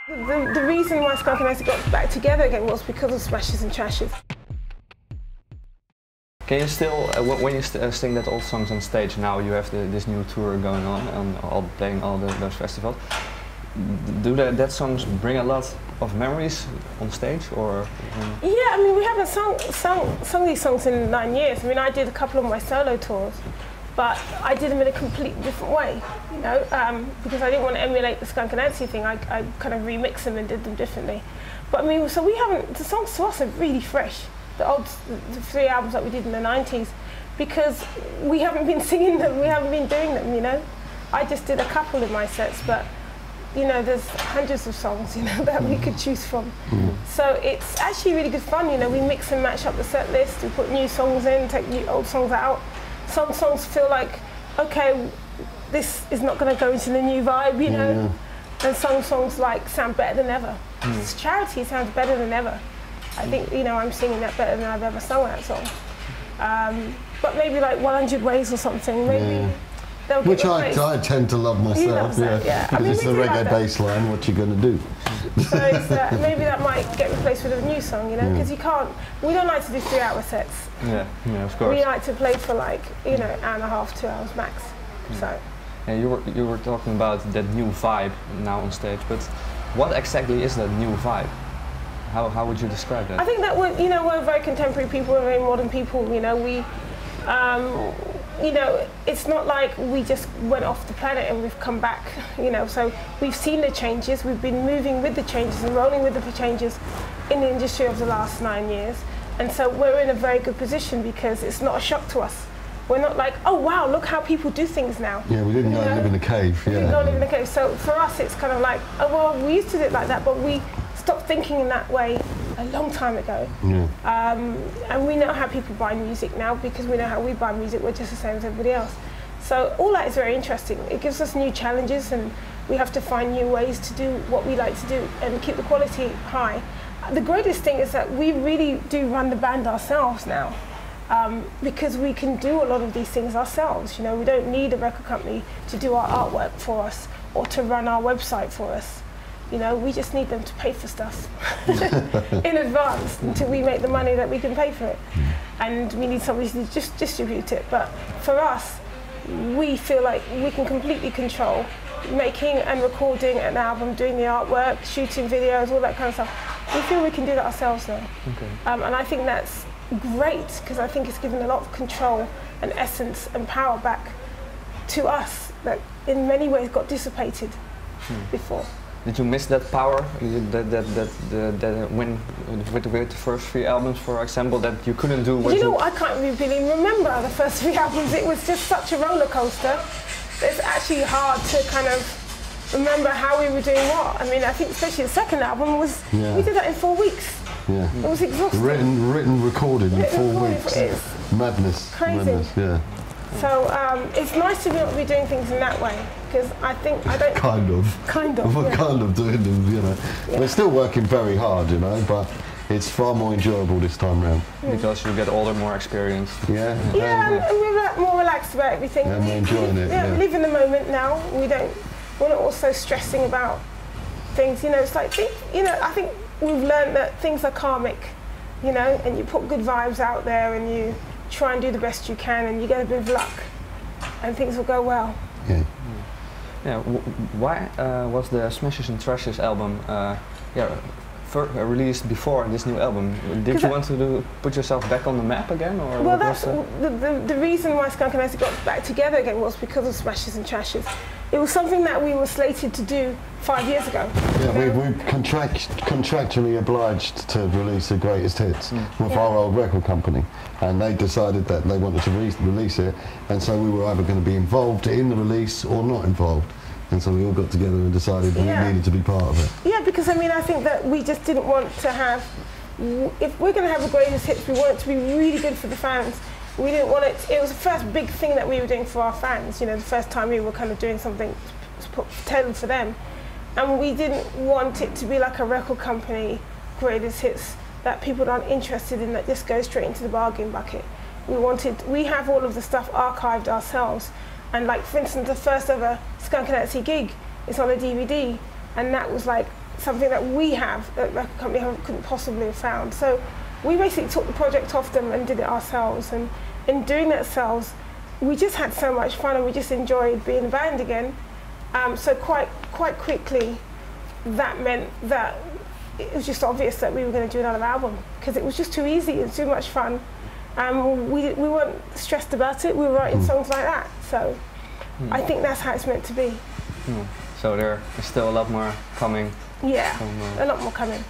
The reason why Skunk Anansie got back together again was because of Smashes and Trashes. Can you still, when you sing that old songs on stage, now you have this new tour going on and playing all those festivals, do that songs bring a lot of memories on stage, or? Yeah, I mean, we haven't sung these songs in 9 years. I mean, I did a couple of my solo tours, but I did them in a completely different way, you know, because I didn't want to emulate the Skunk Anansie thing. I kind of remixed them and did them differently. But I mean, so we haven't, the songs to us are really fresh. The 3 albums that we did in the 90s, because we haven't been singing them, we haven't been doing them, you know. I just did a couple of my sets, but you know, there's hundreds of songs, you know, that we could choose from. So it's actually really good fun, you know. We mix and match up the set list, we put new songs in, take new old songs out. Some songs feel like, okay, this is not going to go into the new vibe, you know. And some songs like sound better than ever. Charity sounds better than ever. I think, you know, I'm singing that better than I've ever sung that song. But maybe like 100 Ways or something, maybe. Which I tend to love myself, because I mean, it's the reggae bass line, what you going to do? So it's, maybe that might get replaced with a new song, you know, because you can't, we don't like to do 3-hour sets. Yeah, of course. We like to play for like, you know, an hour and a half, 2 hours max. So. And you were talking about that new vibe now on stage, but what exactly is that new vibe? How would you describe that? I think that we're, you know, we're very contemporary people, we're very modern people, you know. We, you know, it's not like we just went off the planet and we've come back, you know. So we've seen the changes, we've been moving with the changes and rolling with the changes in the industry of the last 9 years. And so we're in a very good position because it's not a shock to us. We're not like, oh wow, look how people do things now. Yeah, we didn't go and live in a cave. We didn't go live in a cave. So for us, it's kind of like, oh well, we used to do it like that, but we stopped thinking in that way a long time ago. And we know how people buy music now because we know how we buy music. We're just the same as everybody else. So all that is very interesting. It gives us new challenges and we have to find new ways to do what we like to do and keep the quality high. The greatest thing is that we really do run the band ourselves now. Because we can do a lot of these things ourselves. You know, we don't need a record company to do our artwork for us or to run our website for us. You know, we just need them to pay for stuff in advance until we make the money that we can pay for it. And we need somebody to just distribute it. But for us, we feel like we can completely control making and recording an album, doing the artwork, shooting videos, all that kind of stuff. We feel we can do that ourselves now. And I think that's great because I think it's given a lot of control and essence and power back to us that in many ways got dissipated before. Did you miss that power that when with the first 3 albums, for example, that you couldn't do? You know, I can't really remember the first 3 albums. It was just such a roller coaster. It's actually hard to kind of remember how we were doing what. I mean, I think especially the second album was we did that in 4 weeks. It was exhausting. Written, recorded in 4 weeks. Madness. Crazy. Madness, So it's nice to be doing things in that way because I think I don't. Kind of. We're kind of doing them, you know. We're still working very hard, you know, but it's far more enjoyable this time round. Because you get older, more experienced. And we're more relaxed about everything. And we're enjoying it. We live in the moment now. We're not also stressing about things. You know, it's like you know. I think we've learned that things are karmic, you know, and you put good vibes out there and you try and do the best you can and you get a bit of luck and things will go well. Why was the Smashes and Trashes album released before this new album? Did you want to put yourself back on the map again? Or well, that's the reason why Skunk Anansie got back together again was because of Smashes and Trashes. It was something that we were slated to do 5 years ago. Yeah, we're contractually obliged to release the greatest hits with our old record company, and they decided that they wanted to release it, and so we were either going to be involved in the release or not involved. And so we all got together and decided we needed to be part of it. Yeah, because I mean, I think that we just didn't want to have, if we're going to have the greatest hits, we want it to be really good for the fans. We didn't want it was the first big thing that we were doing for our fans, you know, the first time we were kind of doing something tailored for them. And we didn't want it to be like a record company, greatest hits that people aren't interested in, that just goes straight into the bargain bucket. We have all of the stuff archived ourselves. And like, for instance, the first ever Skunk Anansie gig is on a DVD, and that was like something that we have that the record company couldn't possibly have found. So we basically took the project off them and did it ourselves. And in doing that ourselves, we just had so much fun and we just enjoyed being a band again. So quite quickly, that meant that it was just obvious that we were going to do another album because it was just too easy and too much fun. We weren't stressed about it. We were writing songs like that. So I think that's how it's meant to be. So there is still a lot more coming. Yeah, a lot more coming.